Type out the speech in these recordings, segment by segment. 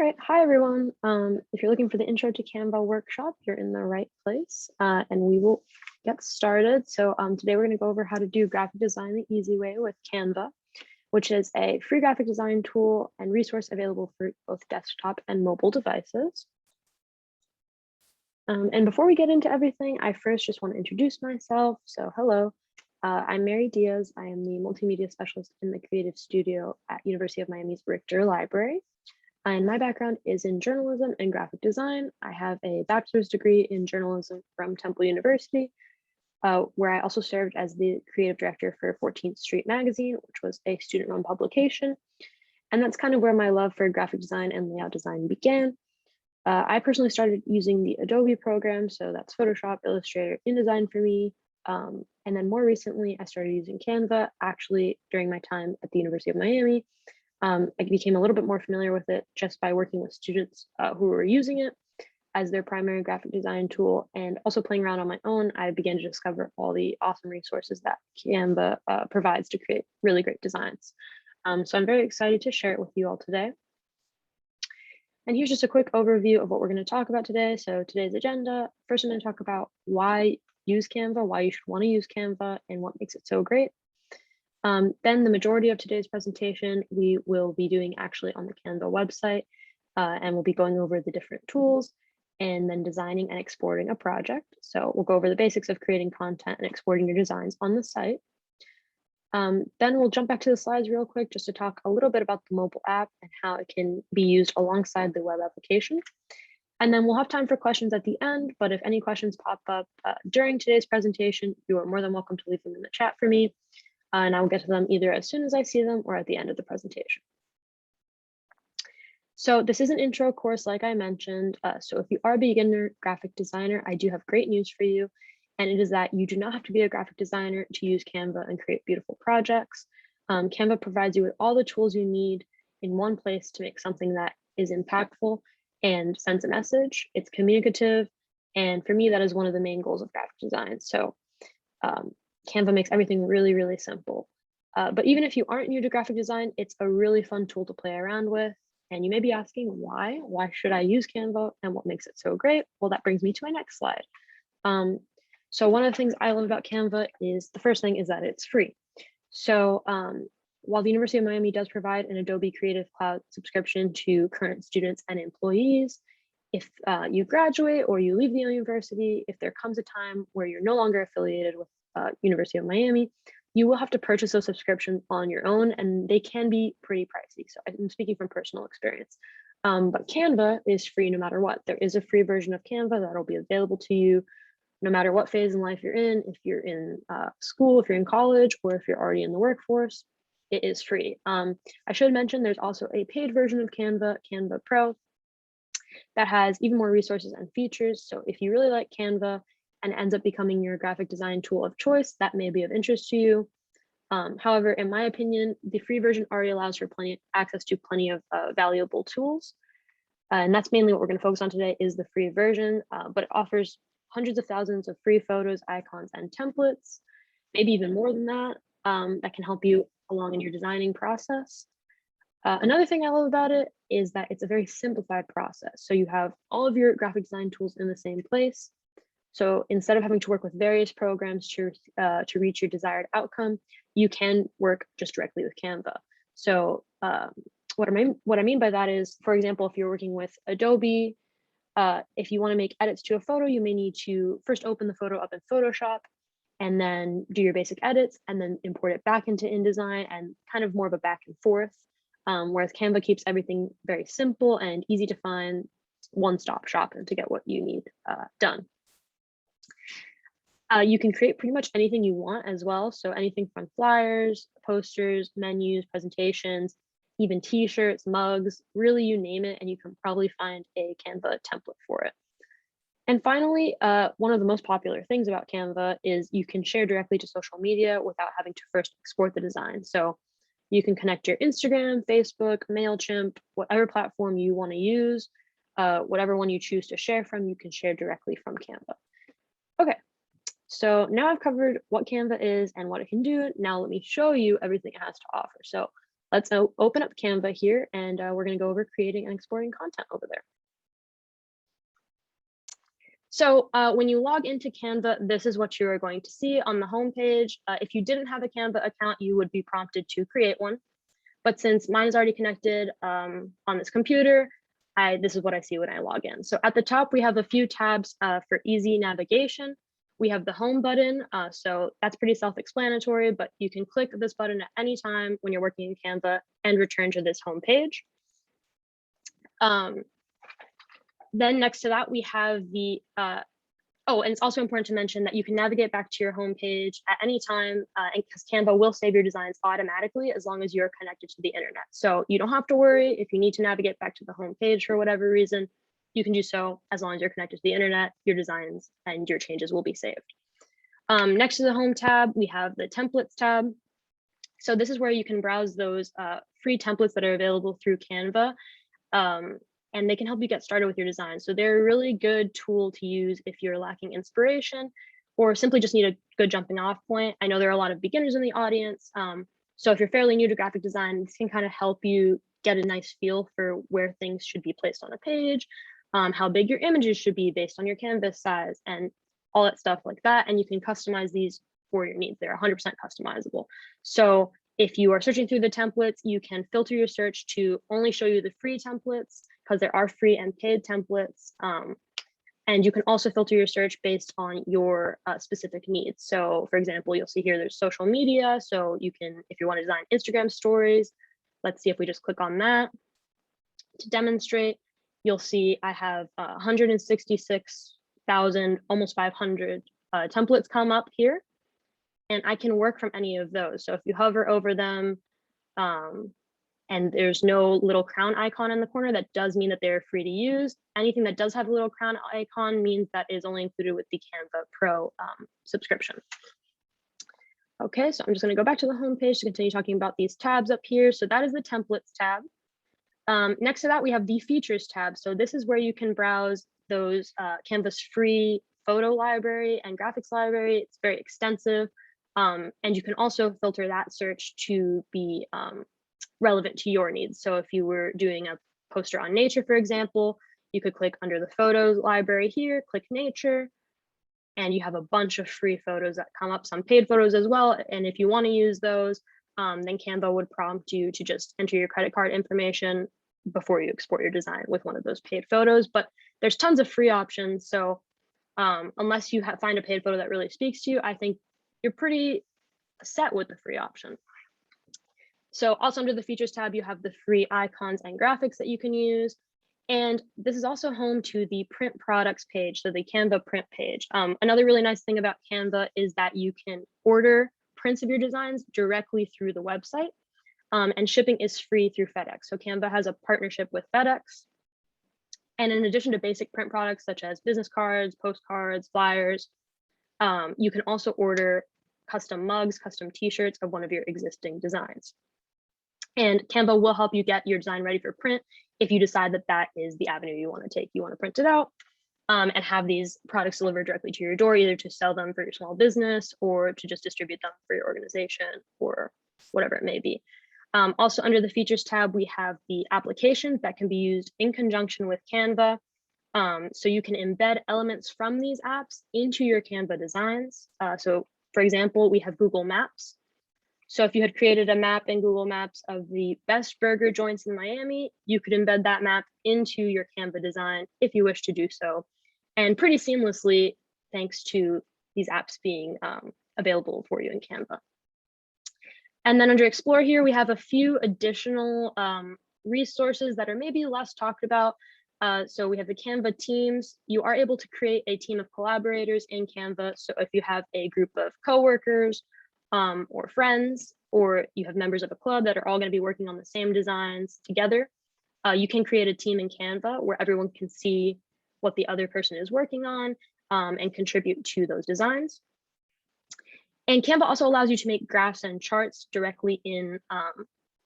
right, hi everyone. If you're looking for the Intro to Canva workshop, you're in the right place, and we will get started. So today we're going to go over how to do graphic design the easy way with Canva, which is a free graphic design tool and resource available for both desktop and mobile devices. And before we get into everything, I first just want to introduce myself. So hello, I'm Mary Diaz. I am the multimedia specialist in the creative studio at University of Miami's Richter Library. And my background is in journalism and graphic design. I have a bachelor's degree in journalism from Temple University, where I also served as the creative director for 14th Street Magazine, which was a student-run publication. And that's kind of where my love for graphic design and layout design began. I personally started using the Adobe program, so that's Photoshop, Illustrator, InDesign for me. And then more recently, I started using Canva, actually during my time at the University of Miami. I became a little bit more familiar with it just by working with students who were using it as their primary graphic design tool, and also playing around on my own. I began to discover all the awesome resources that Canva provides to create really great designs. So I'm very excited to share it with you all today. And here's just a quick overview of what we're going to talk about today. So today's agenda, first I'm going to talk about why use Canva, why you should want to use Canva, and what makes it so great. Then the majority of today's presentation, we will be doing actually on the Canva website, and we'll be going over the different tools and then designing and exporting a project. So we'll go over the basics of creating content and exporting your designs on the site. Then we'll jump back to the slides real quick just to talk a little bit about the mobile app and how it can be used alongside the web application. And then we'll have time for questions at the end, but if any questions pop up during today's presentation, you are more than welcome to leave them in the chat for me. And I will get to them either as soon as I see them or at the end of the presentation. So this is an intro course, like I mentioned. So if you are a beginner graphic designer, I do have great news for you. And it is that you do not have to be a graphic designer to use Canva and create beautiful projects. Canva provides you with all the tools you need in one place to make something that is impactful and sends a message. It's communicative. And for me, that is one of the main goals of graphic design. So Canva makes everything really, really simple. But even if you aren't new to graphic design, it's a really fun tool to play around with. And you may be asking why? Why should I use Canva and what makes it so great? Well, that brings me to my next slide. So one of the things I love about Canva is the first thing is that it's free. So while the University of Miami does provide an Adobe Creative Cloud subscription to current students and employees, if you graduate or you leave the university, if there comes a time where you're no longer affiliated with University of Miami, you will have to purchase those subscriptions on your own, and they can be pretty pricey. So I'm speaking from personal experience. But Canva is free no matter what. There is a free version of Canva that'll be available to you no matter what phase in life you're in. If you're in school, if you're in college, or if you're already in the workforce, it is free. I should mention there's also a paid version of Canva, Canva Pro, that has even more resources and features. So if you really like Canva and ends up becoming your graphic design tool of choice, that may be of interest to you. However, in my opinion, the free version already allows for access to plenty of valuable tools. And that's mainly what we're going to focus on today is the free version, but it offers hundreds of thousands of free photos, icons, and templates, maybe even more than that, that can help you along in your designing process. Another thing I love about it is that it's a very simplified process. So you have all of your graphic design tools in the same place. So instead of having to work with various programs to reach your desired outcome, you can work just directly with Canva. So what I mean by that is, for example, if you're working with Adobe, if you want to make edits to a photo, you may need to first open the photo up in Photoshop and then do your basic edits and then import it back into InDesign, and kind of more of a back and forth. Whereas Canva keeps everything very simple and easy to find, one-stop shopping to get what you need done. You can create pretty much anything you want as well. So anything from flyers, posters, menus, presentations, even t-shirts, mugs, really you name it, and you can probably find a Canva template for it. And finally, one of the most popular things about Canva is you can share directly to social media without having to first export the design. So you can connect your Instagram, Facebook, MailChimp, whatever platform you want to use, whatever one you choose to share from, you can share directly from Canva. Okay, so now I've covered what Canva is and what it can do. Now let me show you everything it has to offer. So let's open up Canva here, and we're going to go over creating and exporting content over there. So when you log into Canva, this is what you are going to see on the home page. If you didn't have a Canva account, you would be prompted to create one. But since mine is already connected on this computer, this is what I see when I log in. So at the top, we have a few tabs for easy navigation. We have the home button, so that's pretty self-explanatory, but you can click this button at any time when you're working in Canva and return to this home page. Then next to that, we have the, oh, and it's also important to mention that you can navigate back to your home page at any time, and because Canva will save your designs automatically as long as you're connected to the internet. So you don't have to worry if you need to navigate back to the home page for whatever reason. You can do so as long as you're connected to the internet. Your designs and your changes will be saved. Next to the home tab, we have the templates tab. So this is where you can browse those free templates that are available through Canva. And they can help you get started with your design. So they're a really good tool to use if you're lacking inspiration or simply just need a good jumping off point. I know there are a lot of beginners in the audience. So if you're fairly new to graphic design, this can kind of help you get a nice feel for where things should be placed on a page, how big your images should be based on your canvas size and all that stuff like that. And you can customize these for your needs. They're 100% customizable. So if you are searching through the templates, you can filter your search to only show you the free templates because there are free and paid templates. And you can also filter your search based on your specific needs. So for example, you'll see here there's social media. So you can, if you want to design Instagram stories, let's see if we just click on that to demonstrate, you'll see I have 166,000, almost 500 templates come up here. And I can work from any of those. So if you hover over them and there's no little crown icon in the corner, that does mean that they're free to use. Anything that does have a little crown icon means that is only included with the Canva Pro subscription. Okay, so I'm just going to go back to the home page to continue talking about these tabs up here. So that is the templates tab. Next to that, we have the features tab. So this is where you can browse those Canva's free photo library and graphics library. It's very extensive. And you can also filter that search to be relevant to your needs. So if you were doing a poster on nature, for example, you could click under the photos library here, click nature, and you have a bunch of free photos that come up, some paid photos as well. And if you want to use those, then Canva would prompt you to just enter your credit card information before you export your design with one of those paid photos. But there's tons of free options. So unless you find a paid photo that really speaks to you, I think you're pretty set with the free option. So also under the features tab, you have the free icons and graphics that you can use. And this is also home to the print products page, so the Canva print page. Another really nice thing about Canva is that you can order prints of your designs directly through the website, and shipping is free through FedEx. So Canva has a partnership with FedEx. And in addition to basic print products such as business cards, postcards, flyers, you can also order custom mugs, custom t-shirts of one of your existing designs. And Canva will help you get your design ready for print if you decide that that is the avenue you want to take. You want to print it out and have these products delivered directly to your door, either to sell them for your small business or to just distribute them for your organization or whatever it may be. Also under the features tab, we have the applications that can be used in conjunction with Canva. So you can embed elements from these apps into your Canva designs. So for example, we have Google Maps. So if you had created a map in Google Maps of the best burger joints in Miami, you could embed that map into your Canva design if you wish to do so, and pretty seamlessly thanks to these apps being available for you in Canva. And then under Explore here, we have a few additional resources that are maybe less talked about. So we have the Canva Teams. You are able to create a team of collaborators in Canva. So if you have a group of coworkers or friends, or you have members of a club that are all going to be working on the same designs together, you can create a team in Canva where everyone can see what the other person is working on and contribute to those designs. And Canva also allows you to make graphs and charts directly in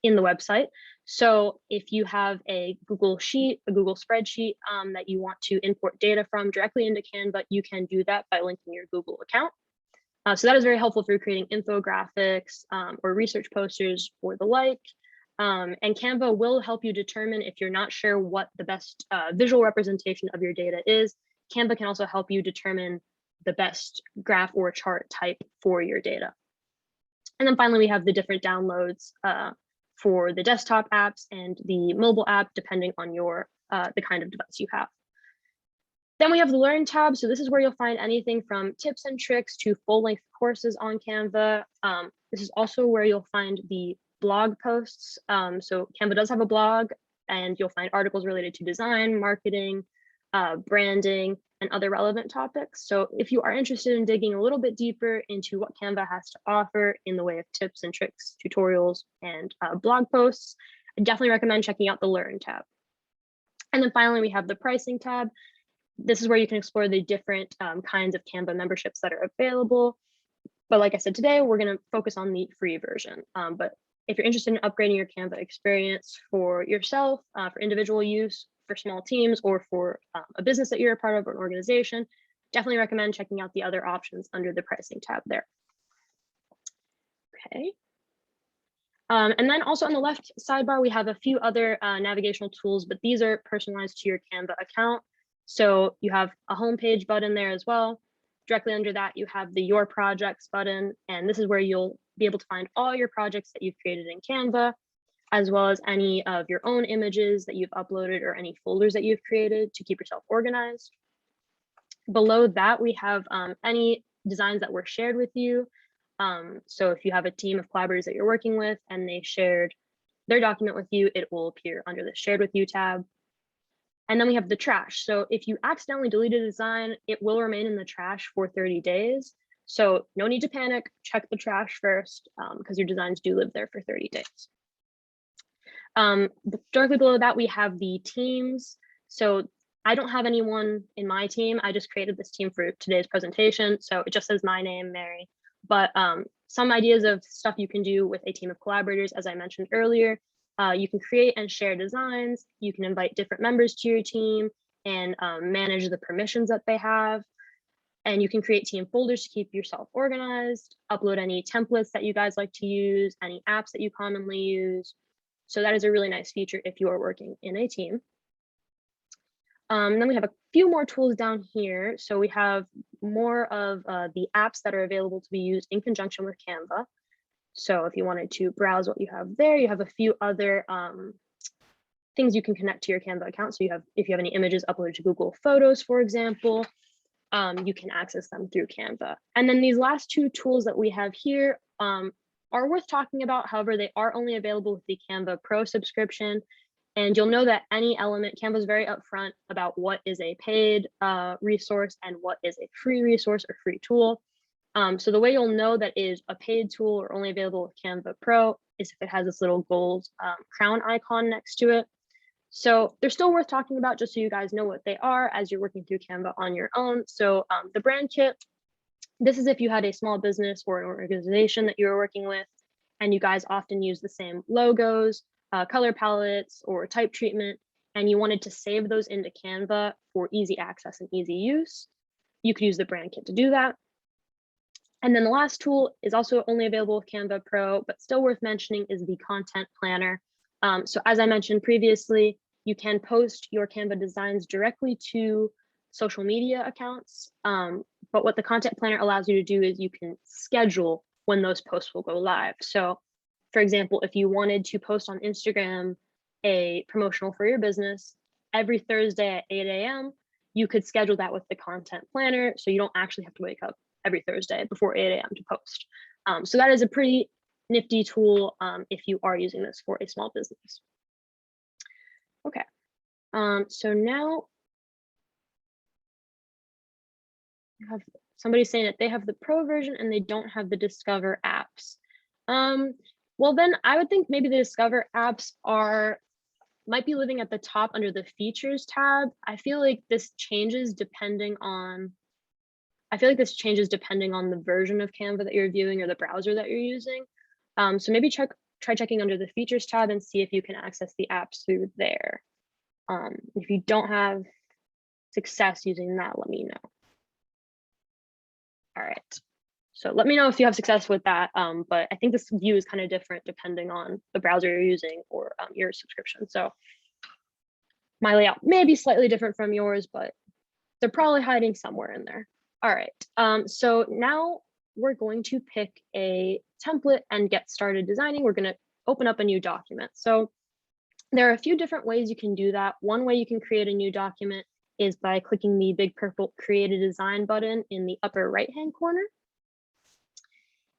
the website. So if you have a Google Sheet, a Google spreadsheet that you want to import data from directly into Canva, you can do that by linking your Google account. So that is very helpful for creating infographics or research posters or the like. And Canva will help you determine if you're not sure what the best visual representation of your data is. Canva can also help you determine the best graph or chart type for your data. And then finally, we have the different downloads for the desktop apps and the mobile app, depending on your the kind of device you have. Then we have the Learn tab. So this is where you'll find anything from tips and tricks to full-length courses on Canva. This is also where you'll find the blog posts. So Canva does have a blog, and you'll find articles related to design, marketing, branding, and other relevant topics. So if you are interested in digging a little bit deeper into what Canva has to offer in the way of tips and tricks, tutorials, and blog posts, I definitely recommend checking out the Learn tab. And then finally, we have the Pricing tab. This is where you can explore the different kinds of Canva memberships that are available. But like I said, today, we're going to focus on the free version. But if you're interested in upgrading your Canva experience for yourself, for individual use, for small teams, or for a business that you're a part of or an organization, definitely recommend checking out the other options under the Pricing tab there. Okay. And then also on the left sidebar, we have a few other navigational tools, but these are personalized to your Canva account. So you have a homepage button there as well. Directly under that, you have the Your Projects button, and this is where you'll be able to find all your projects that you've created in Canva, as well as any of your own images that you've uploaded or any folders that you've created to keep yourself organized. Below that, we have any designs that were shared with you. So if you have a team of collaborators that you're working with and they shared their document with you, it will appear under the Shared With You tab. And then we have the trash. So if you accidentally delete a design, it will remain in the trash for 30 days. So no need to panic, check the trash first because your designs do live there for 30 days. Directly below that, we have the teams. So I don't have anyone in my team. I just created this team for today's presentation. So it just says my name, Mary. But some ideas of stuff you can do with a team of collaborators, as I mentioned earlier, you can create and share designs. You can invite different members to your team and manage the permissions that they have. And you can create team folders to keep yourself organized, upload any templates that you guys like to use, any apps that you commonly use. So that is a really nice feature if you are working in a team. Then we have a few more tools down here. So we have more of the apps that are available to be used in conjunction with Canva. So if you wanted to browse what you have there, you have a few other things you can connect to your Canva account. So if you have any images uploaded to Google Photos, for example, you can access them through Canva. And then these last two tools that we have here are worth talking about. However, they are only available with the Canva Pro subscription. And you'll know that any element, Canva is very upfront about what is a paid resource and what is a free resource or free tool. So the way you'll know that is a paid tool or only available with Canva Pro is if it has this little gold crown icon next to it. So they're still worth talking about just so you guys know what they are as you're working through Canva on your own. So the brand kit, this is if you had a small business or an organization that you were working with, and you guys often use the same logos, color palettes, or type treatment, and you wanted to save those into Canva for easy access and easy use, you could use the brand kit to do that. And then the last tool is also only available with Canva Pro, but still worth mentioning is the content planner. So as I mentioned previously, you can post your Canva designs directly to social media accounts. But what the content planner allows you to do is you can schedule when those posts will go live. So for example, if you wanted to post on Instagram a promotional for your business every Thursday at 8 a.m., you could schedule that with the content planner. So you don't actually have to wake up every Thursday before 8 a.m. to post. So that is a pretty nifty tool if you are using this for a small business. Okay, so now I have somebody saying that they have the Pro version and they don't have the Discover apps. Well, then I would think maybe the Discover apps might be living at the top under the Features tab. I feel like this changes depending on the version of Canva that you're viewing or the browser that you're using. So maybe try checking under the Features tab and see if you can access the apps through there. If you don't have success using that, let me know. All right. So let me know if you have success with that. But I think this view is kind of different depending on the browser you're using or your subscription. So my layout may be slightly different from yours, but they're probably hiding somewhere in there. All right, so now we're going to pick a template and get started designing. We're going to open up a new document. So there are a few different ways you can do that. One way you can create a new document is by clicking the big purple Create a Design button in the upper right-hand corner.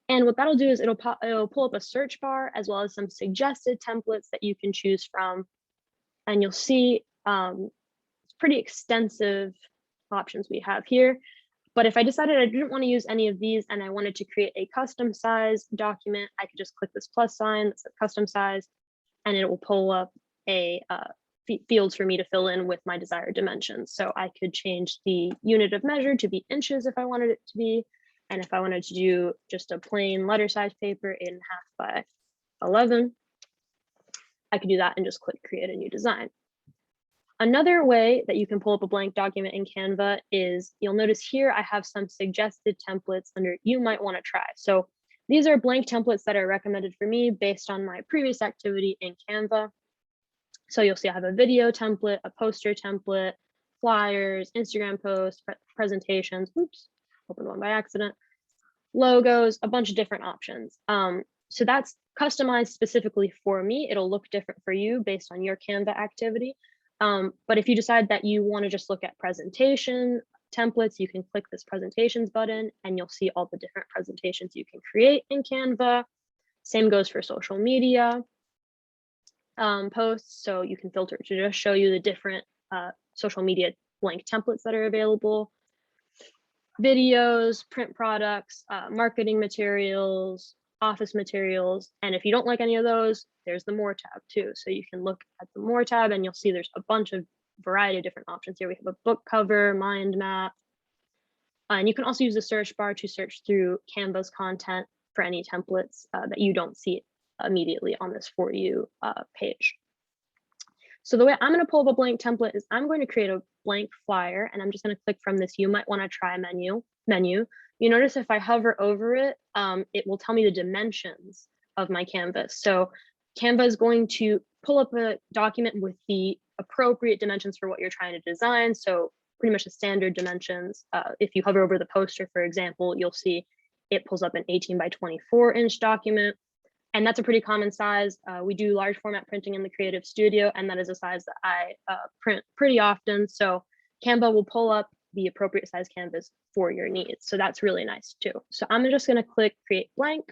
And what that'll do is it'll pull up a search bar as well as some suggested templates that you can choose from. And you'll see it's pretty extensive options we have here. But if I decided I didn't want to use any of these and I wanted to create a custom size document, I could just click this plus sign that says custom size, and it will pull up a fields for me to fill in with my desired dimensions. So I could change the unit of measure to be inches if I wanted it to be. And if I wanted to do just a plain letter size paper, 8.5 by 11, I could do that and just click create a new design. Another way that you can pull up a blank document in Canva is, you'll notice here I have some suggested templates under you might want to try. So these are blank templates that are recommended for me based on my previous activity in Canva. So you'll see I have a video template, a poster template, flyers, Instagram posts, presentations, oops, opened one by accident, logos, a bunch of different options. So that's customized specifically for me. It'll look different for you based on your Canva activity. But if you decide that you want to just look at presentation templates, you can click this presentations button and you'll see all the different presentations you can create in Canva. Same goes for social media posts. So you can filter to just show you the different social media blank templates that are available. Videos, print products, marketing materials, office materials. And if you don't like any of those, there's the More tab too. So you can look at the More tab and you'll see there's a bunch of variety of different options here. We have a book cover, mind map. And you can also use the search bar to search through Canva's content for any templates that you don't see immediately on this For You page. So the way I'm going to pull up a blank template is I'm going to create a blank flyer, and I'm just going to click from this You Might Want to Try menu. You notice if I hover over it, it will tell me the dimensions of my canvas. So Canva is going to pull up a document with the appropriate dimensions for what you're trying to design. So pretty much the standard dimensions. If you hover over the poster, for example, you'll see it pulls up an 18 by 24 inch document. And that's a pretty common size. We do large format printing in the Creative Studio, and that is a size that I print pretty often. So Canva will pull up the appropriate size canvas for your needs. So that's really nice too. So I'm just going to click Create Blank,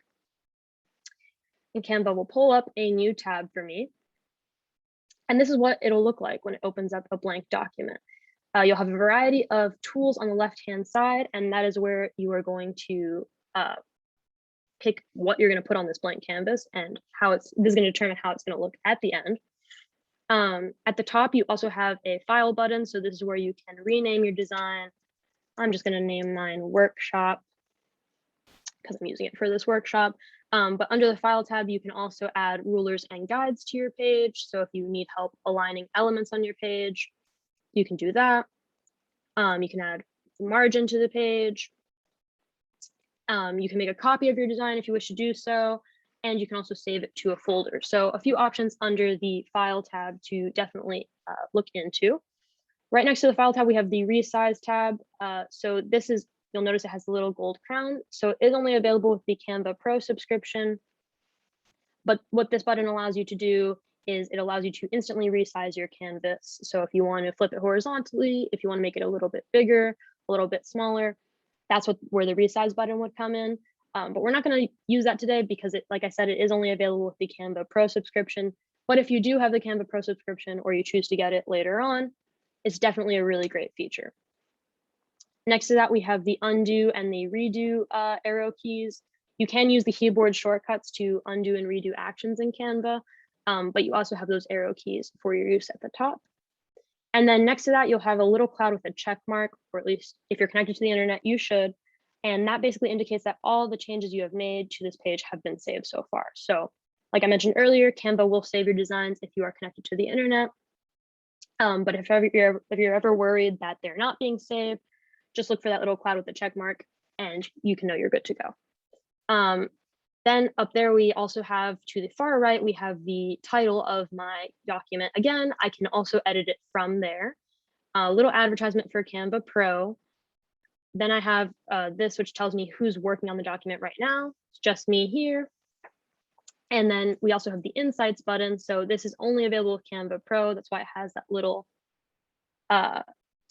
and Canva will pull up a new tab for me. And this is what it'll look like when it opens up a blank document. You'll have a variety of tools on the left-hand side, and that is where you are going to pick what you're going to put on this blank canvas and this is going to determine how it's going to look at the end. At the top, you also have a file button. So this is where you can rename your design. I'm just going to name mine Workshop because I'm using it for this workshop. But under the File tab, you can also add rulers and guides to your page. So if you need help aligning elements on your page, you can do that. You can add margin to the page. You can make a copy of your design if you wish to do so, and you can also save it to a folder. So a few options under the File tab to definitely look into. Right next to the File tab, we have the Resize tab. So this is, you'll notice it has a little gold crown. So it is only available with the Canva Pro subscription. But what this button allows you to do is it allows you to instantly resize your canvas. So if you want to flip it horizontally, if you want to make it a little bit bigger, a little bit smaller, that's where the resize button would come in. But we're not going to use that today because like I said, it is only available with the Canva Pro subscription. But if you do have the Canva Pro subscription or you choose to get it later on, it's definitely a really great feature. Next to that, we have the undo and the redo arrow keys. You can use the keyboard shortcuts to undo and redo actions in Canva, but you also have those arrow keys for your use at the top. And then next to that, you'll have a little cloud with a check mark, or at least if you're connected to the internet, you should. And that basically indicates that all the changes you have made to this page have been saved so far. So like I mentioned earlier, Canva will save your designs if you are connected to the internet. But if you're ever worried that they're not being saved, just look for that little cloud with the check mark and you can know you're good to go. Then up there, we also have, to the far right, we have the title of my document. Again, I can also edit it from there. A little advertisement for Canva Pro. Then I have this, which tells me who's working on the document right now. It's just me here. And then we also have the Insights button. So this is only available with Canva Pro. That's why it has that little, so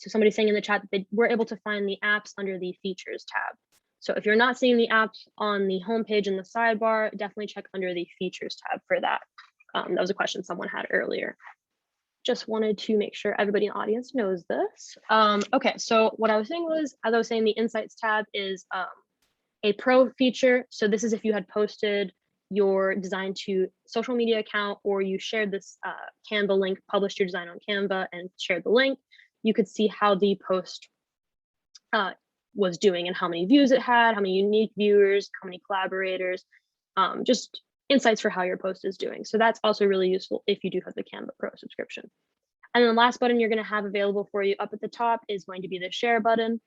somebody's saying in the chat that they were able to find the apps under the Features tab. So if you're not seeing the apps on the homepage in the sidebar, definitely check under the Features tab for that. That was a question someone had earlier. Just wanted to make sure everybody in the audience knows this. Okay, so what I was saying was, as I was saying, the Insights tab is a pro feature. So this is if you had posted your design to social media account, or you shared this Canva link, published your design on Canva and shared the link, you could see how the post was doing and how many views it had, how many unique viewers, how many collaborators, just insights for how your post is doing. So that's also really useful if you do have the Canva Pro subscription. And then the last button you're going to have available for you up at the top is going to be the share button.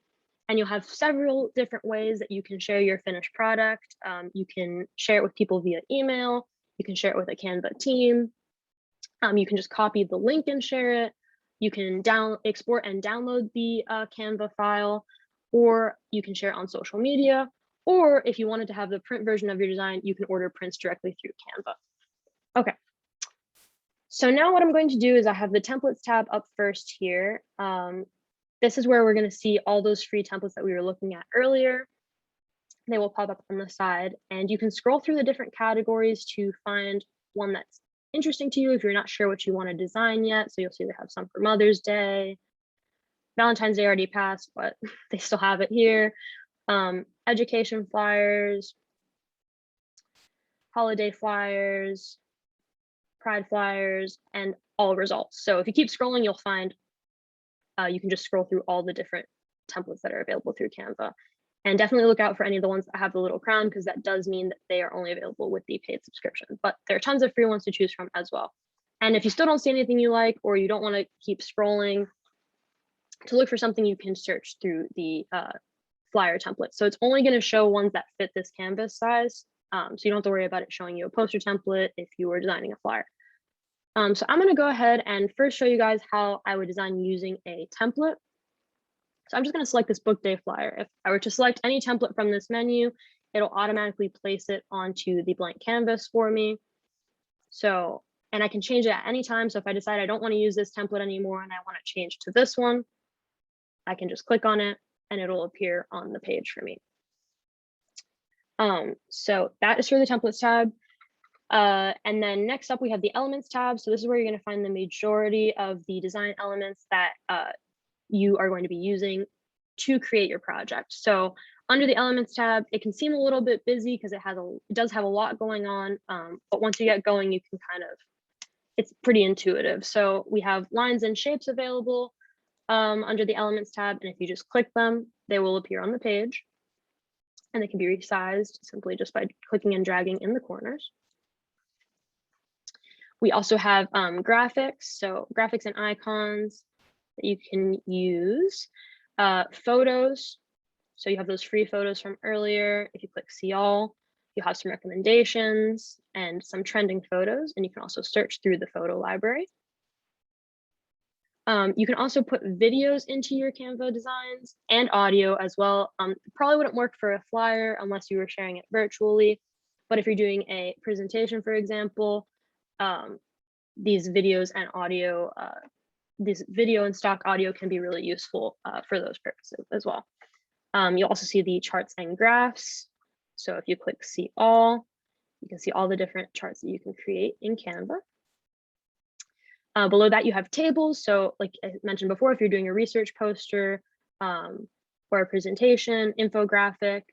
And you'll have several different ways that you can share your finished product. You can share it with people via email. You can share it with a Canva team. You can just copy the link and share it. You can export and download the Canva file, or you can share it on social media. Or if you wanted to have the print version of your design, you can order prints directly through Canva. Okay. So now what I'm going to do is I have the templates tab up first here. This is where we're going to see all those free templates that we were looking at earlier. They will pop up on the side, and you can scroll through the different categories to find one that's interesting to you if you're not sure what you want to design yet. So you'll see they have some for Mother's Day. Valentine's Day already passed, but they still have it here. Education flyers, holiday flyers, pride flyers, and all results. So if you keep scrolling, you'll find you can just scroll through all the different templates that are available through Canva. And definitely look out for any of the ones that have the little crown, because that does mean that they are only available with the paid subscription. But there are tons of free ones to choose from as well. And if you still don't see anything you like, or you don't want to keep scrolling, to look for something, you can search through the flyer template. So it's only going to show ones that fit this canvas size. So you don't have to worry about it showing you a poster template if you were designing a flyer. So I'm going to go ahead and first show you guys how I would design using a template. So I'm just going to select this book day flyer. If I were to select any template from this menu, it'll automatically place it onto the blank canvas for me. So, and I can change it at any time. So if I decide I don't want to use this template anymore and I want to change to this one, I can just click on it and it'll appear on the page for me. So that is for the templates tab. And then next up, we have the elements tab. So this is where you're going to find the majority of the design elements that you are going to be using to create your project. So under the elements tab, it can seem a little bit busy because it does have a lot going on. But once you get going, you can it's pretty intuitive. So we have lines and shapes available under the elements tab. And if you just click them, they will appear on the page. And they can be resized simply just by clicking and dragging in the corners. We also have graphics, so graphics and icons that you can use. Photos, so you have those free photos from earlier. If you click see all, you have some recommendations and some trending photos, and you can also search through the photo library. You can also put videos into your Canva designs and audio as well. Probably wouldn't work for a flyer unless you were sharing it virtually, but if you're doing a presentation, for example, these videos and audio, this video and stock audio can be really useful for those purposes as well. You'll also see the charts and graphs. So if you click see all, you can see all the different charts that you can create in Canva. Below that, you have tables. So like I mentioned before, if you're doing a research poster or a presentation, infographic,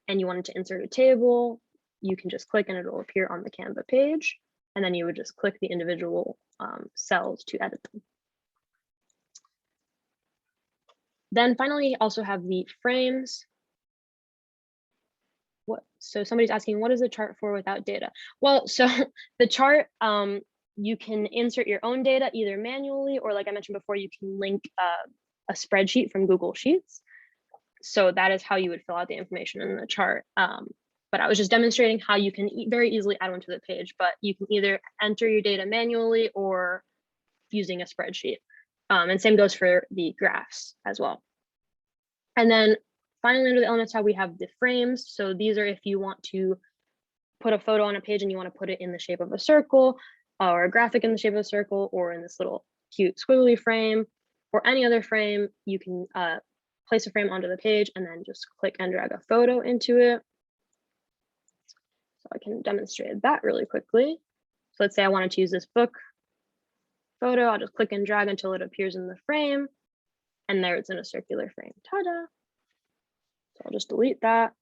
and you wanted to insert a table, you can just click and it'll appear on the Canva page. And then you would just click the individual cells to edit them. Then finally, you also have the frames. So somebody's asking, what is a chart for without data? Well, so the chart, you can insert your own data either manually, or like I mentioned before, you can link a spreadsheet from Google Sheets. So that is how you would fill out the information in the chart. But I was just demonstrating how you can very easily add one to the page, but you can either enter your data manually or using a spreadsheet. And same goes for the graphs as well. And then finally, under the Elements tab, we have the frames. So these are if you want to put a photo on a page and you want to put it in the shape of a circle, or a graphic in the shape of a circle, or in this little cute squiggly frame, or any other frame, you can place a frame onto the page and then just click and drag a photo into it. So I can demonstrate that really quickly. So let's say I wanted to use this book photo. I'll just click and drag until it appears in the frame. And there it's in a circular frame. Ta-da! So I'll just delete that.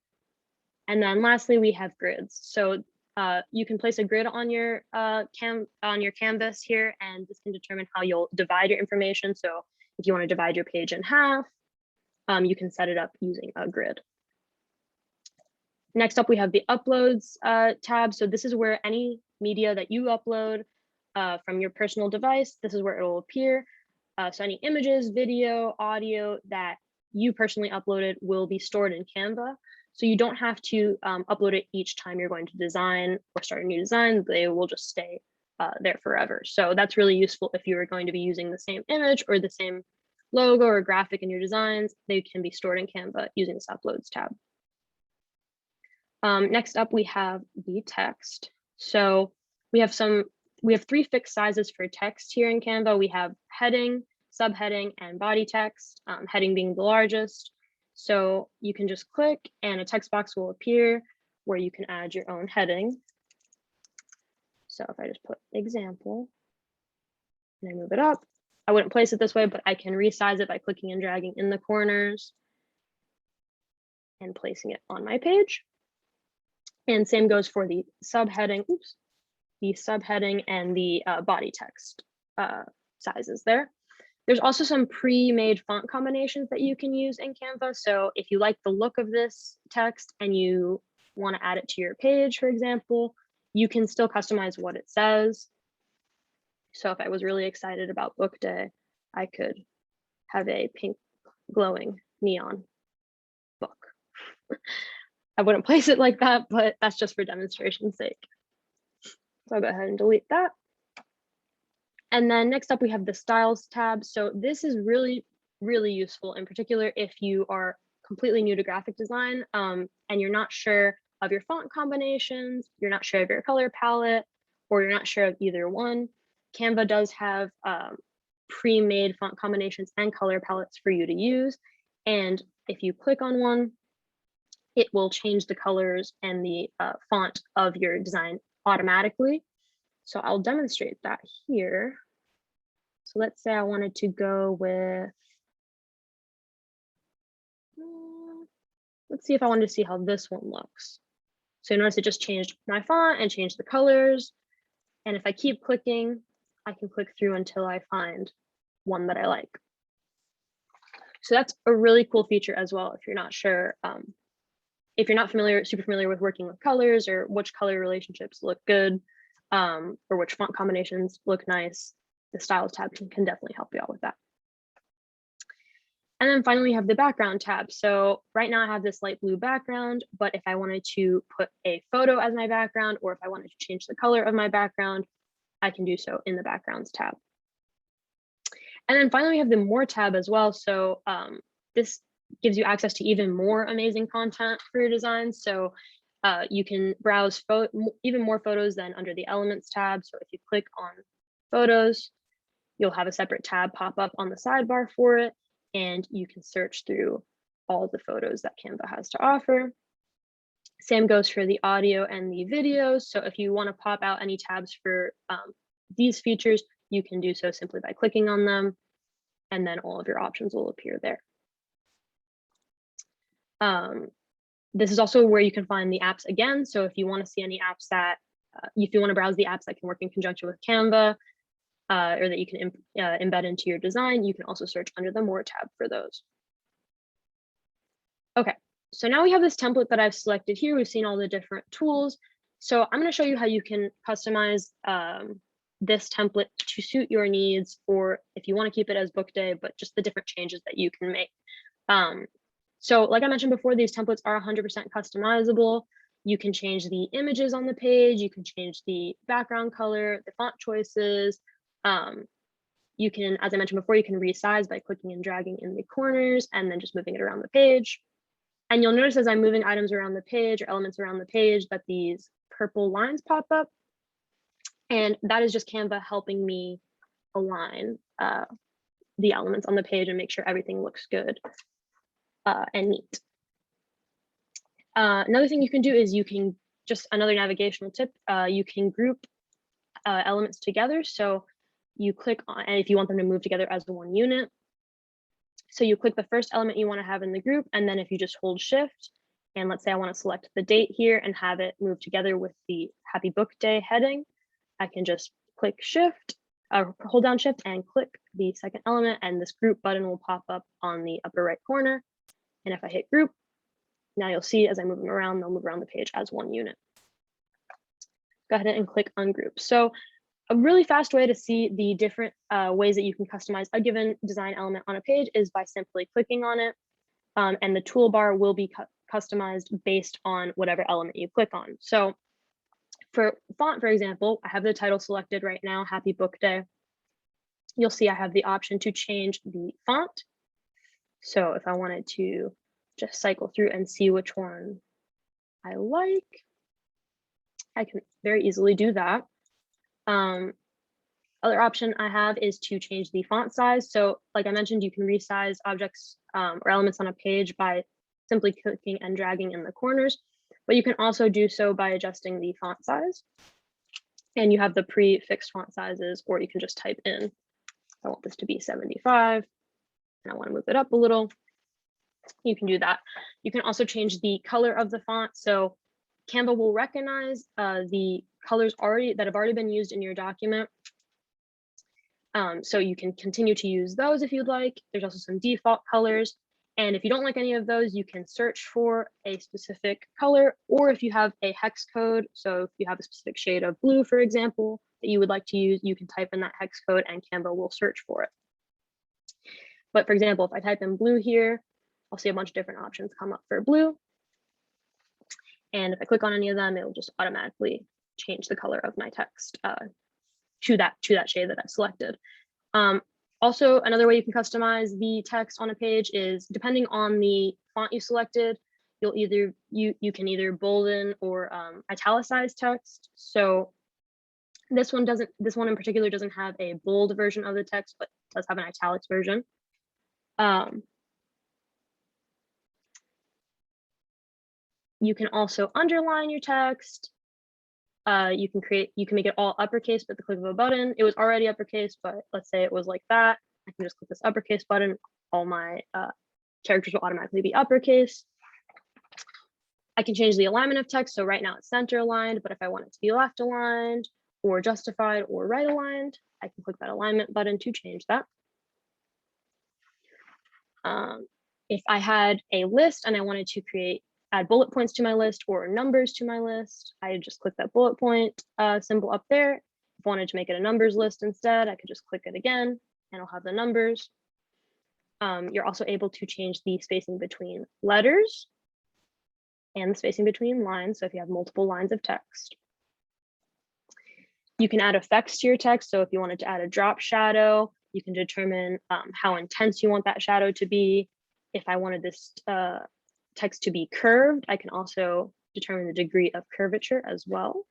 And then lastly, we have grids. So you can place a grid on your canvas here, and this can determine how you'll divide your information. So if you want to divide your page in half, you can set it up using a grid. Next up, we have the Uploads tab. So this is where any media that you upload from your personal device, this is where it will appear. So any images, video, audio that you personally uploaded will be stored in Canva. So you don't have to upload it each time you're going to design or start a new design. They will just stay there forever. So that's really useful if you are going to be using the same image or the same logo or graphic in your designs. They can be stored in Canva using this Uploads tab. Next up, we have the text. So we have 3 fixed sizes for text here in Canva. We have heading, subheading, and body text, heading being the largest. So you can just click and a text box will appear where you can add your own heading. So if I just put example and I move it up, I wouldn't place it this way, but I can resize it by clicking and dragging in the corners and placing it on my page. And same goes for the subheading, the subheading and the body text sizes there. There's also some pre-made font combinations that you can use in Canva. So if you like the look of this text and you want to add it to your page, for example, you can still customize what it says. So if I was really excited about book day, I could have a pink glowing neon book. I wouldn't place it like that, but that's just for demonstration's sake. So I'll go ahead and delete that. And then next up, we have the Styles tab. So this is really, really useful, in particular if you are completely new to graphic design and you're not sure of your font combinations, you're not sure of your color palette, or you're not sure of either one. Canva does have pre-made font combinations and color palettes for you to use. And if you click on one, it will change the colors and the font of your design automatically. So I'll demonstrate that here. So let's say I wanted to go with, let's see if I wanted to see how this one looks. So notice it just changed my font and changed the colors. And if I keep clicking, I can click through until I find one that I like. So that's a really cool feature as well if you're not sure. If you're not super familiar with working with colors or which color relationships look good, or which font combinations look nice, the Styles tab can definitely help you out with that. And then finally, we have the Background tab. So right now I have this light blue background, but if I wanted to put a photo as my background, or if I wanted to change the color of my background, I can do so in the Backgrounds tab. And then finally, we have the More tab as well. So this gives you access to even more amazing content for your designs. So you can browse even more photos than under the Elements tab. So if you click on Photos, you'll have a separate tab pop up on the sidebar for it, and you can search through all the photos that Canva has to offer. Same goes for the audio and the videos. So if you want to pop out any tabs for these features, you can do so simply by clicking on them, and then all of your options will appear there. This is also where you can find the apps again. So if you want to see any apps that, if you want to browse the apps that can work in conjunction with Canva, or that you can embed into your design, you can also search under the More tab for those. Okay, so now we have this template that I've selected here. We've seen all the different tools. So I'm going to show you how you can customize this template to suit your needs, or if you want to keep it as book day, but just the different changes that you can make. So like I mentioned before, these templates are 100% customizable. You can change the images on the page. You can change the background color, the font choices. You can, as I mentioned before, you can resize by clicking and dragging in the corners and then just moving it around the page. And you'll notice as I'm moving items around the page or elements around the page that these purple lines pop up. And that is just Canva helping me align the elements on the page and make sure everything looks good and neat. Another thing you can do is you can, just another navigational tip, you can group elements together. So you click on, and if you want them to move together as one unit. So you click the first element you want to have in the group, and then if you just hold Shift, and let's say I want to select the date here and have it move together with the Happy Book Day heading, I can just click Shift, hold down Shift and click the second element, and this group button will pop up on the upper right corner. And if I hit group, now you'll see as I move them around, they'll move around the page as one unit. Go ahead and click ungroup. So a really fast way to see the different ways that you can customize a given design element on a page is by simply clicking on it. And the toolbar will be customized based on whatever element you click on. So for font, for example, I have the title selected right now, Happy Book Day. You'll see I have the option to change the font. So if I wanted to just cycle through and see which one I like, I can very easily do that. Other option I have is to change the font size. So like I mentioned, you can resize objects or elements on a page by simply clicking and dragging in the corners, but you can also do so by adjusting the font size. And you have the pre-fixed font sizes, or you can just type in, I want this to be 75 and I want to move it up a little. You can do that. You can also change the color of the font. So Canva will recognize the colors that have already been used in your document. So you can continue to use those if you'd like. There's also some default colors. And if you don't like any of those, you can search for a specific color, or if you have a hex code. So if you have a specific shade of blue, for example, that you would like to use, you can type in that hex code and Canva will search for it. But for example, if I type in blue here, I'll see a bunch of different options come up for blue. And if I click on any of them, it will just automatically change the color of my text to that shade that I've selected. Also, another way you can customize the text on a page is, depending on the font you selected, you can either bolden or italicize text. So this one in particular doesn't have a bold version of the text, but does have an italics version. You can also underline your text. You can make it all uppercase with the click of a button. It was already uppercase, but let's say it was like that. I can just click this uppercase button. All my characters will automatically be uppercase. I can change the alignment of text. So right now it's center aligned, but if I want it to be left aligned or justified or right aligned, I can click that alignment button to change that. If I had a list and I wanted to add bullet points to my list or numbers to my list, I just click that bullet point symbol up there. If I wanted to make it a numbers list instead, I could just click it again and I'll have the numbers. You're also able to change the spacing between letters and the spacing between lines. So if you have multiple lines of text, you can add effects to your text. So if you wanted to add a drop shadow, you can determine how intense you want that shadow to be. If I wanted this text to be curved, I can also determine the degree of curvature as well,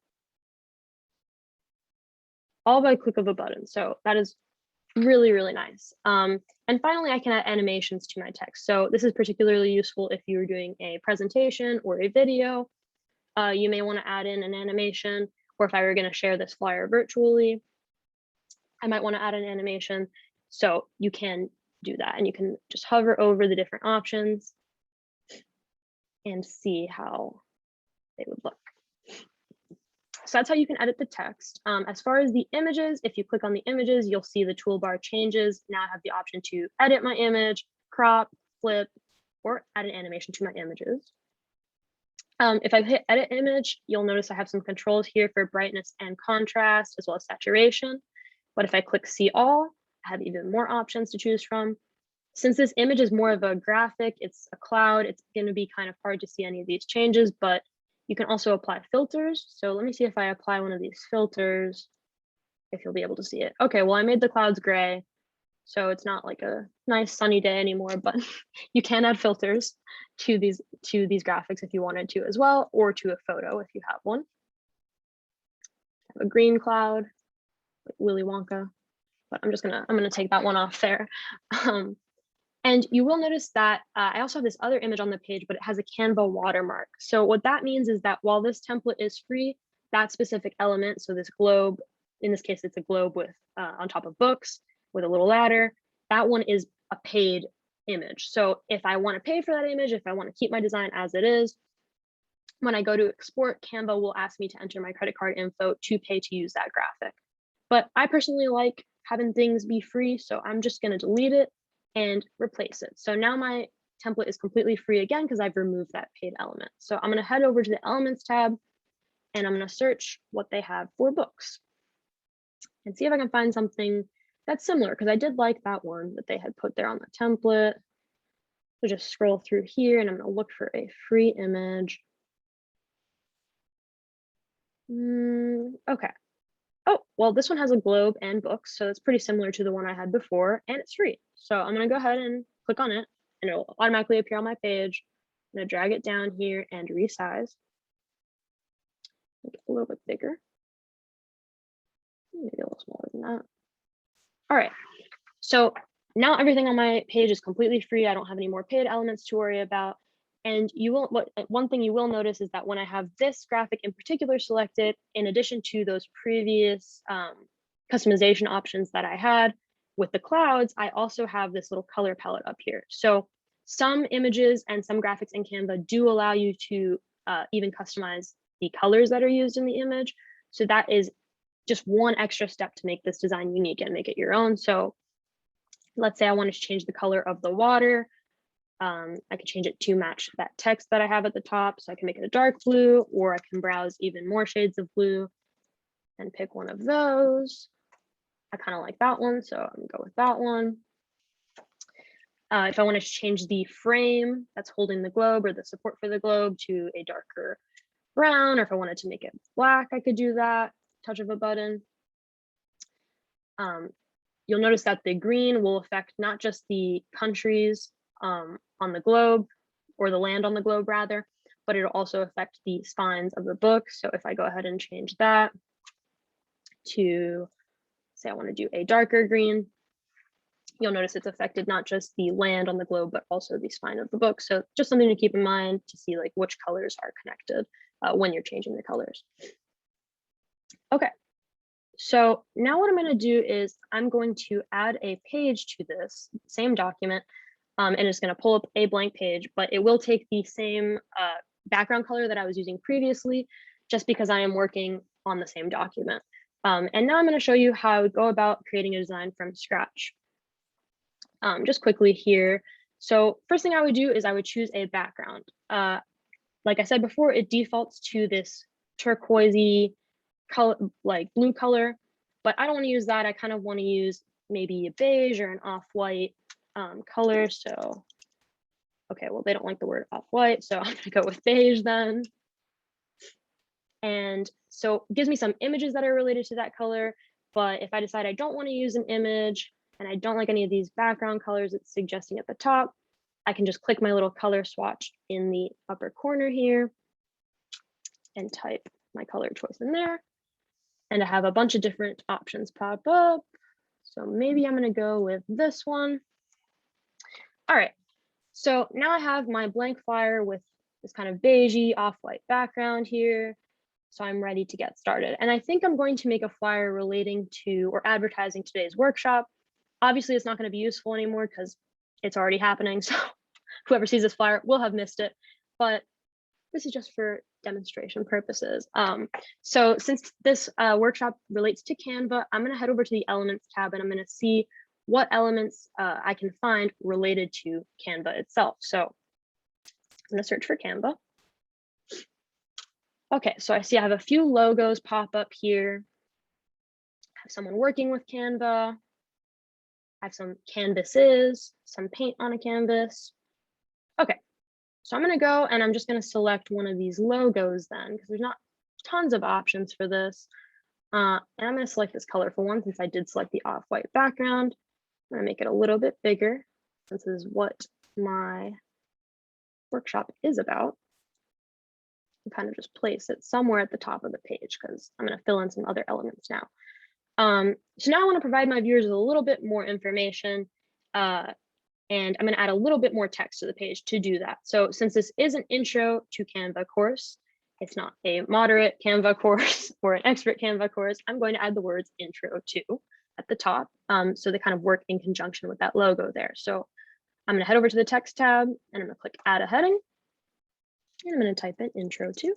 all by click of a button. So that is really, really nice. And finally, I can add animations to my text. So this is particularly useful if you're doing a presentation or a video. You may want to add in an animation, or if I were going to share this flyer virtually, I might want to add an animation. So you can do that, and you can just hover over the different options and see how they would look. So that's how you can edit the text. As far as the images, if you click on the images, you'll see the toolbar changes. Now I have the option to edit my image, crop, flip, or add an animation to my images. If I hit edit image, you'll notice I have some controls here for brightness and contrast, as well as saturation. But if I click see all, I have even more options to choose from. Since this image is more of a graphic, it's a cloud, it's going to be kind of hard to see any of these changes, but you can also apply filters. So let me see if I apply one of these filters, if you'll be able to see it. Okay, well, I made the clouds gray, so it's not like a nice sunny day anymore, but you can add filters to these graphics if you wanted to as well, or to a photo if you have one. Have a green cloud, like Willy Wonka, but I'm gonna take that one off there. And you will notice that I also have this other image on the page, but it has a Canva watermark. So what that means is that while this template is free, that specific element, so this globe, in this case, it's a globe with on top of books with a little ladder, that one is a paid image. So if I want to pay for that image, if I want to keep my design as it is, when I go to export, Canva will ask me to enter my credit card info to pay to use that graphic. But I personally like having things be free, so I'm just going to delete it and replace it. So now my template is completely free again because I've removed that paid element. So I'm going to head over to the Elements tab and I'm going to search what they have for books and see if I can find something that's similar, because I did like that one that they had put there on the template. So just scroll through here and I'm going to look for a free image. Okay. Oh, well, this one has a globe and books, so it's pretty similar to the one I had before, and it's free. So I'm going to go ahead and click on it, and it'll automatically appear on my page. I'm going to drag it down here and resize. Make it a little bit bigger. Maybe a little smaller than that. All right. So now everything on my page is completely free. I don't have any more paid elements to worry about. And one thing you will notice is that when I have this graphic in particular selected, in addition to those previous customization options that I had with the clouds, I also have this little color palette up here. So some images and some graphics in Canva do allow you to even customize the colors that are used in the image. So that is just one extra step to make this design unique and make it your own. So let's say I wanted to change the color of the water. I could change it to match that text that I have at the top. So I can make it a dark blue, or I can browse even more shades of blue and pick one of those. I kind of like that one, so I'm gonna go with that one. If I wanted to change the frame that's holding the globe or the support for the globe to a darker brown, or if I wanted to make it black, I could do that, touch of a button. You'll notice that the green will affect not just the countries on the globe, or the land on the globe rather, but it'll also affect the spines of the book. So if I go ahead and change that to, say I want to do a darker green, you'll notice it's affected not just the land on the globe, but also the spine of the book. So just something to keep in mind to see like which colors are connected when you're changing the colors. Okay, so now what I'm going to do is I'm going to add a page to this same document. And it's going to pull up a blank page, but it will take the same background color that I was using previously, just because I am working on the same document. And now I'm going to show you how I would go about creating a design from scratch. Just quickly here. So first thing I would do is I would choose a background. Like I said before, it defaults to this turquoisey color, like blue color, but I don't want to use that. I kind of want to use maybe a beige or an off-white color. So, okay, well, they don't like the word off-white, so I'm gonna go with beige then. And so it gives me some images that are related to that color, but if I decide I don't want to use an image and I don't like any of these background colors it's suggesting at the top, I can just click my little color swatch in the upper corner here and type my color choice in there. And I have a bunch of different options pop up. So maybe I'm going to go with this one. All right, so now I have my blank flyer with this kind of beigey off-white background here. So I'm ready to get started. And I think I'm going to make a flyer relating to or advertising today's workshop. Obviously, it's not going to be useful anymore because it's already happening. So whoever sees this flyer will have missed it. But this is just for demonstration purposes. So since this workshop relates to Canva, I'm going to head over to the Elements tab and I'm going to see what elements I can find related to Canva itself. So I'm going to search for Canva. Okay, so I see I have a few logos pop up here. I have someone working with Canva. I have some Canvas Is, some paint on a canvas. Okay, so I'm gonna go and I'm just gonna select one of these logos then, because there's not tons of options for this. And I'm gonna select this colorful one since I did select the off-white background. I'm gonna make it a little bit bigger since this is what my workshop is about. And kind of just place it somewhere at the top of the page because I'm gonna fill in some other elements now. So now I want to provide my viewers with a little bit more information, and I'm going to add a little bit more text to the page to do that. So since this is an intro to Canva course, it's not a moderate Canva course or an expert Canva course, I'm going to add the words intro to at the top. So they kind of work in conjunction with that logo there. So I'm going to head over to the text tab and I'm going to click add a heading. And I'm going to type in intro to.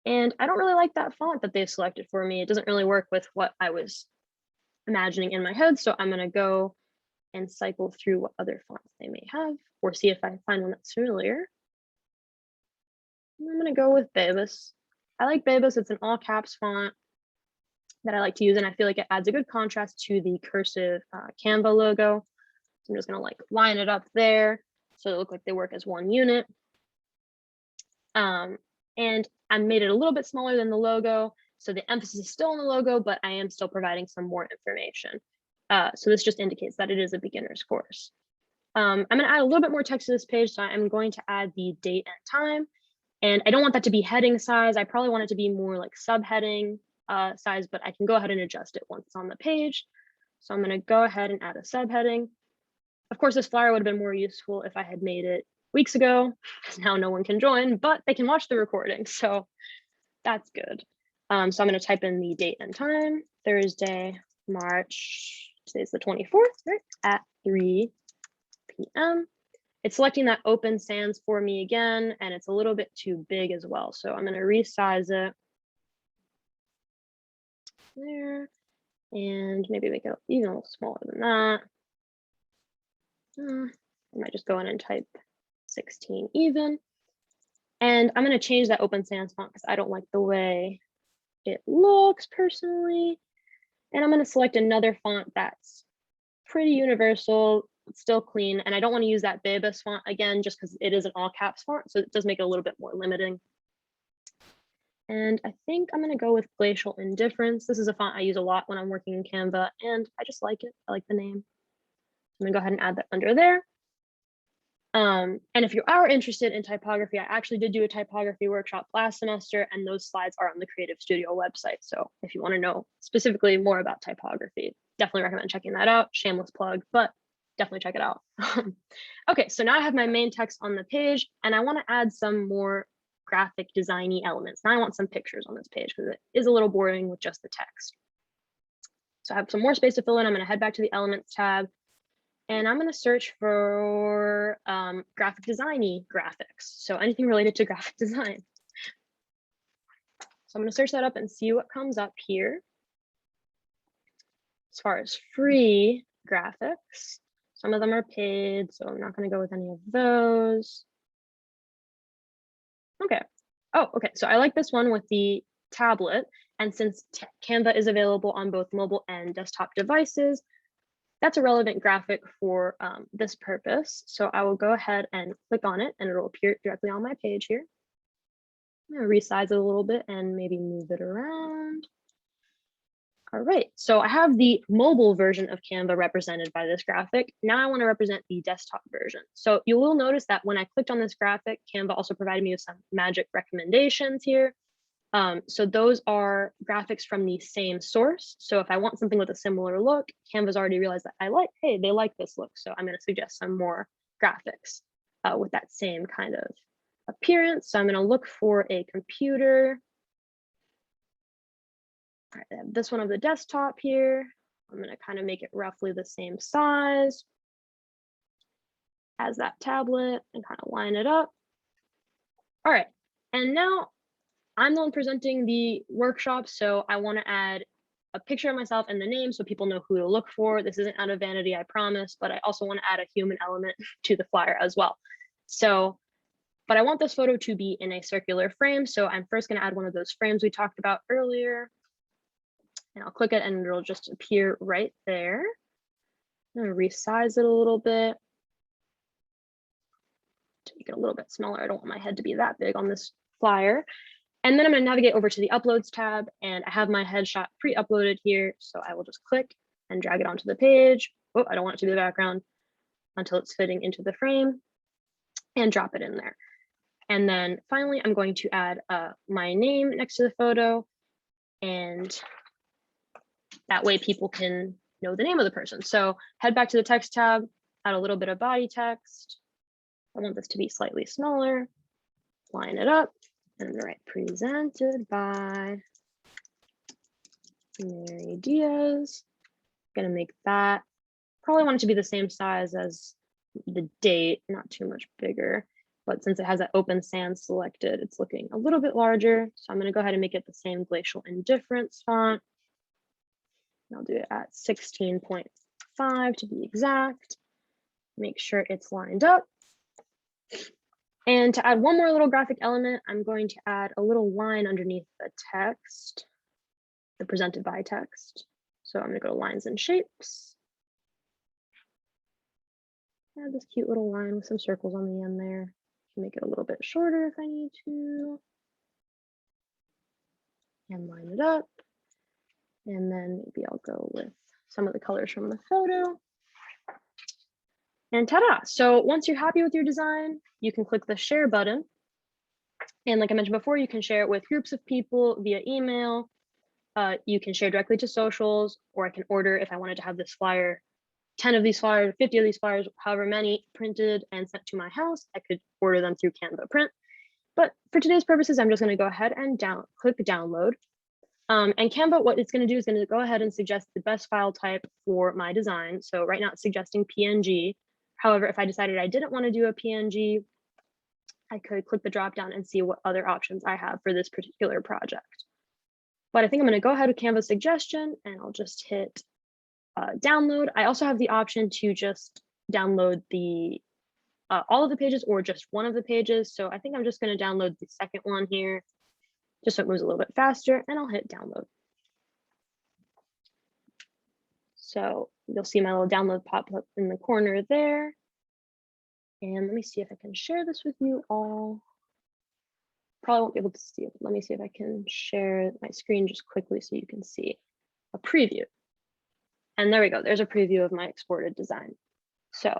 And I don't really like that font that they've selected for me. It doesn't really work with what I was imagining in my head. So I'm going to go and cycle through what other fonts they may have or see if I find one that's familiar. I'm going to go with Babus. I like Babus. It's an all caps font that I like to use. And I feel like it adds a good contrast to the cursive Canva logo. So I'm just going to like line it up there so it looks like they work as one unit. And I made it a little bit smaller than the logo. So the emphasis is still on the logo, but I am still providing some more information. So this just indicates that it is a beginner's course. I'm going to add a little bit more text to this page. So I'm going to add the date and time. And I don't want that to be heading size. I probably want it to be more like subheading size, but I can go ahead and adjust it once it's on the page. So I'm going to go ahead and add a subheading. Of course, this flyer would have been more useful if I had made it weeks ago, because now no one can join, but they can watch the recording. So that's good. So I'm going to type in the date and time, Thursday, March, today's the 24th, right? At 3 p.m. It's selecting that open sans for me again, and it's a little bit too big as well. So I'm going to resize it there and maybe make it even a little smaller than that. I might just go in and type 16 even. And I'm going to change that open sans font because I don't like the way it looks personally. And I'm going to select another font that's pretty universal, still clean. And I don't want to use that Babus font again, just because it is an all caps font. So it does make it a little bit more limiting. And I think I'm going to go with Glacial Indifference. This is a font I use a lot when I'm working in Canva, and I just like it. I like the name. I'm going to go ahead and add that under there. And if you are interested in typography, I actually did do a typography workshop last semester, and those slides are on the Creative Studio website. So if you want to know specifically more about typography, definitely recommend checking that out. Shameless plug, but definitely check it out. Okay, so now I have my main text on the page, and I want to add some more graphic designy elements. Now I want some pictures on this page because it is a little boring with just the text. So I have some more space to fill in. I'm going to head back to the Elements tab. And I'm going to search for graphic design-y graphics. So anything related to graphic design. So I'm going to search that up and see what comes up here. As far as free graphics, some of them are paid, so I'm not going to go with any of those. Okay. Oh, okay. So I like this one with the tablet. And since Canva is available on both mobile and desktop devices, that's a relevant graphic for this purpose. So I will go ahead and click on it and it'll appear directly on my page here. I'm gonna resize it a little bit and maybe move it around. All right, so I have the mobile version of Canva represented by this graphic. Now I wanna represent the desktop version. So you will notice that when I clicked on this graphic, Canva also provided me with some magic recommendations here. So those are graphics from the same source. So if I want something with a similar look, Canva's already realized that hey, they like this look. So I'm going to suggest some more graphics with that same kind of appearance. So I'm going to look for a computer. All right, I have this one of the desktop here. I'm going to kind of make it roughly the same size as that tablet and kind of line it up. All right, and now I'm the one presenting the workshop, so I want to add a picture of myself and the name so people know who to look for. This isn't out of vanity, I promise, but I also want to add a human element to the flyer as well. So, but I want this photo to be in a circular frame, so I'm first going to add one of those frames we talked about earlier. And I'll click it and it'll just appear right there. I'm gonna resize it a little bit to make it a little bit smaller. I don't want my head to be that big on this flyer. And then I'm gonna navigate over to the Uploads tab, and I have my headshot pre-uploaded here. So I will just click and drag it onto the page. Oh, I don't want it to be the background until it's fitting into the frame, and drop it in there. And then finally, I'm going to add my name next to the photo, and that way people can know the name of the person. So head back to the text tab, add a little bit of body text. I want this to be slightly smaller, line it up, and write presented by Mary Diaz. Gonna make that, probably want it to be the same size as the date, not too much bigger. But since it has that open sans selected, it's looking a little bit larger. So I'm gonna go ahead and make it the same Glacial Indifference font. And I'll do it at 16.5 to be exact. Make sure it's lined up. And to add one more little graphic element, I'm going to add a little line underneath the text, the presented by text. So I'm gonna go to lines and shapes. Add this cute little line with some circles on the end there. Make it a little bit shorter if I need to. And line it up. And then maybe I'll go with some of the colors from the photo. And ta-da! So once you're happy with your design, you can click the share button. And like I mentioned before, you can share it with groups of people via email. You can share directly to socials, or I can order if I wanted to have this flyer, 10 of these flyers, 50 of these flyers, however many, printed and sent to my house. I could order them through Canva Print. But for today's purposes, I'm just going to go ahead and click download. And Canva, what it's going to do is going to go ahead and suggest the best file type for my design. So right now it's suggesting PNG. However, if I decided I didn't want to do a PNG, I could click the drop down and see what other options I have for this particular project. But I think I'm going to go ahead with Canva's suggestion, and I'll just hit download. I also have the option to just download the all of the pages or just one of the pages. So I think I'm just going to download the second one here, just so it moves a little bit faster, and I'll hit download. So you'll see my little download pop up in the corner there. And let me see if I can share this with you all. Probably won't be able to see it. Let me see if I can share my screen just quickly so you can see a preview. And there we go. There's a preview of my exported design. So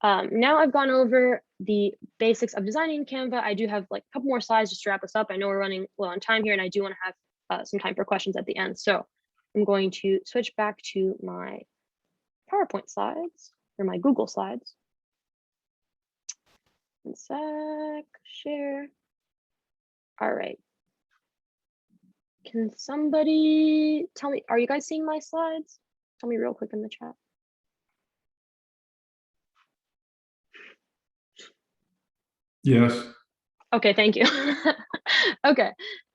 now I've gone over the basics of designing in Canva. I do have like a couple more slides just to wrap us up. I know we're running low on time here, and I do want to have some time for questions at the end. So I'm going to switch back to my PowerPoint slides, or my Google slides. One sec, share. All right. Can somebody tell me, are you guys seeing my slides? Tell me real quick in the chat. Yes. Okay, thank you. Okay,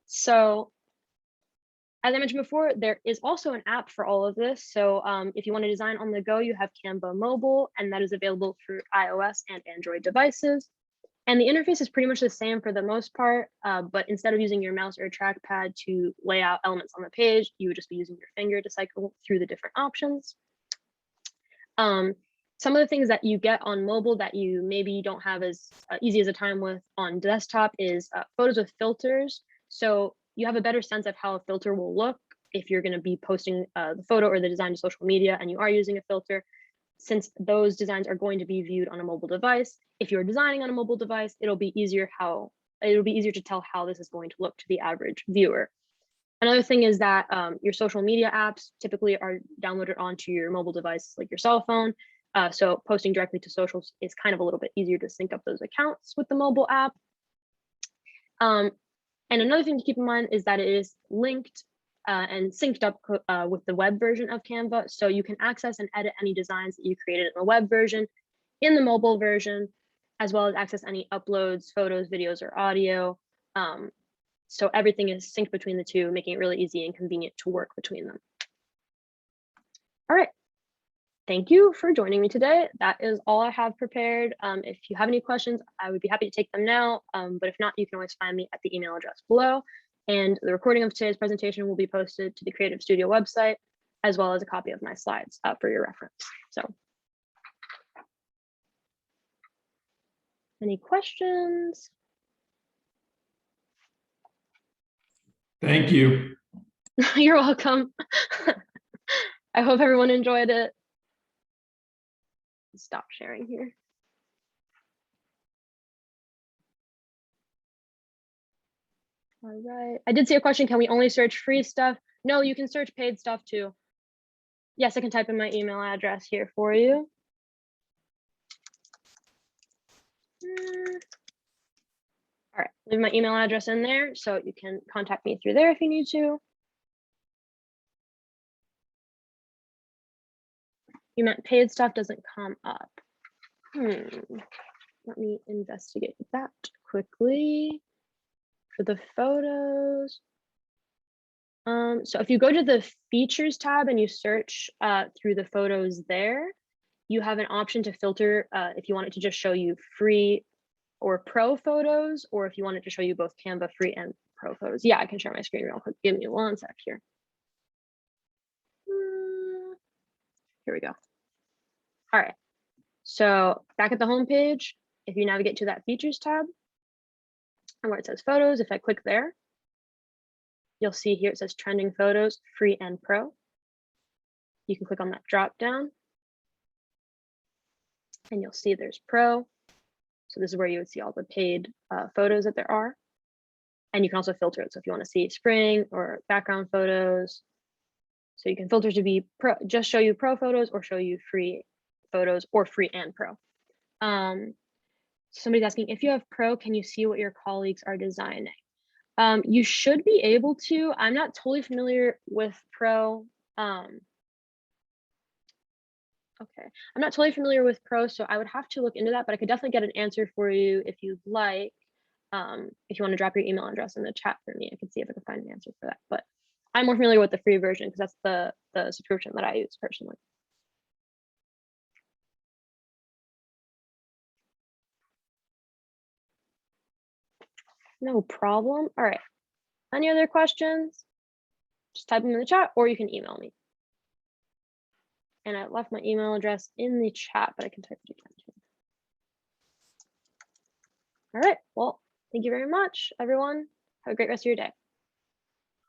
so as I mentioned before, there is also an app for all of this. So if you want to design on the go, you have Canva Mobile, and that is available for iOS and Android devices. And the interface is pretty much the same for the most part, but instead of using your mouse or trackpad to lay out elements on the page, you would just be using your finger to cycle through the different options. Some of the things that you get on mobile that you maybe don't have as easy as a time with on desktop is photos with filters. So you have a better sense of how a filter will look if you're going to be posting the photo or the design to social media and you are using a filter. Since those designs are going to be viewed on a mobile device, if you're designing on a mobile device, it'll be easier to tell how this is going to look to the average viewer. Another thing is that your social media apps typically are downloaded onto your mobile device, like your cell phone. So posting directly to socials is kind of a little bit easier to sync up those accounts with the mobile app. And another thing to keep in mind is that it is linked and synced up with the web version of Canva. So you can access and edit any designs that you created in the web version, in the mobile version, as well as access any uploads, photos, videos, or audio. So everything is synced between the two, making it really easy and convenient to work between them. All right. Thank you for joining me today. That is all I have prepared. If you have any questions, I would be happy to take them now. But if not, you can always find me at the email address below. And the recording of today's presentation will be posted to the Creative Studio website. as well as a copy of my slides for your reference. So any questions? Thank you. You're welcome. I hope everyone enjoyed it. Stop sharing here. All right. I did see a question. Can we only search free stuff? No, you can search paid stuff too. Yes, I can type in my email address here for you. All right, leave my email address in there so you can contact me through there if you need to. You meant paid stuff doesn't come up. Let me investigate that quickly. For the photos. So if you go to the features tab and you search through the photos there, you have an option to filter if you want it to just show you free or pro photos, or if you want it to show you both Canva free and pro photos. Yeah, I can share my screen real quick. Give me one sec here. Here we go. All right. So back at the home page, if you navigate to that features tab and where it says photos, if I click there, you'll see here it says trending photos, free and pro. You can click on that drop down and you'll see there's pro. So this is where you would see all the paid photos that there are. And you can also filter it. So if you want to see spring or background photos, so you can filter to be pro, just show you pro photos or show you free photos or free and pro. Somebody's asking, if you have pro, can you see what your colleagues are designing? You should be able to. I'm not totally familiar with pro. Okay, I'm not totally familiar with pro, so I would have to look into that, but I could definitely get an answer for you if you'd like. If you want to drop your email address in the chat for me, I can see if I can find an answer for that. But I'm more familiar with the free version because that's the subscription that I use personally. No problem. All right. Any other questions? Just type them in the chat or you can email me. And I left my email address in the chat, but I can type it again too. All right. Well, thank you very much, everyone. Have a great rest of your day.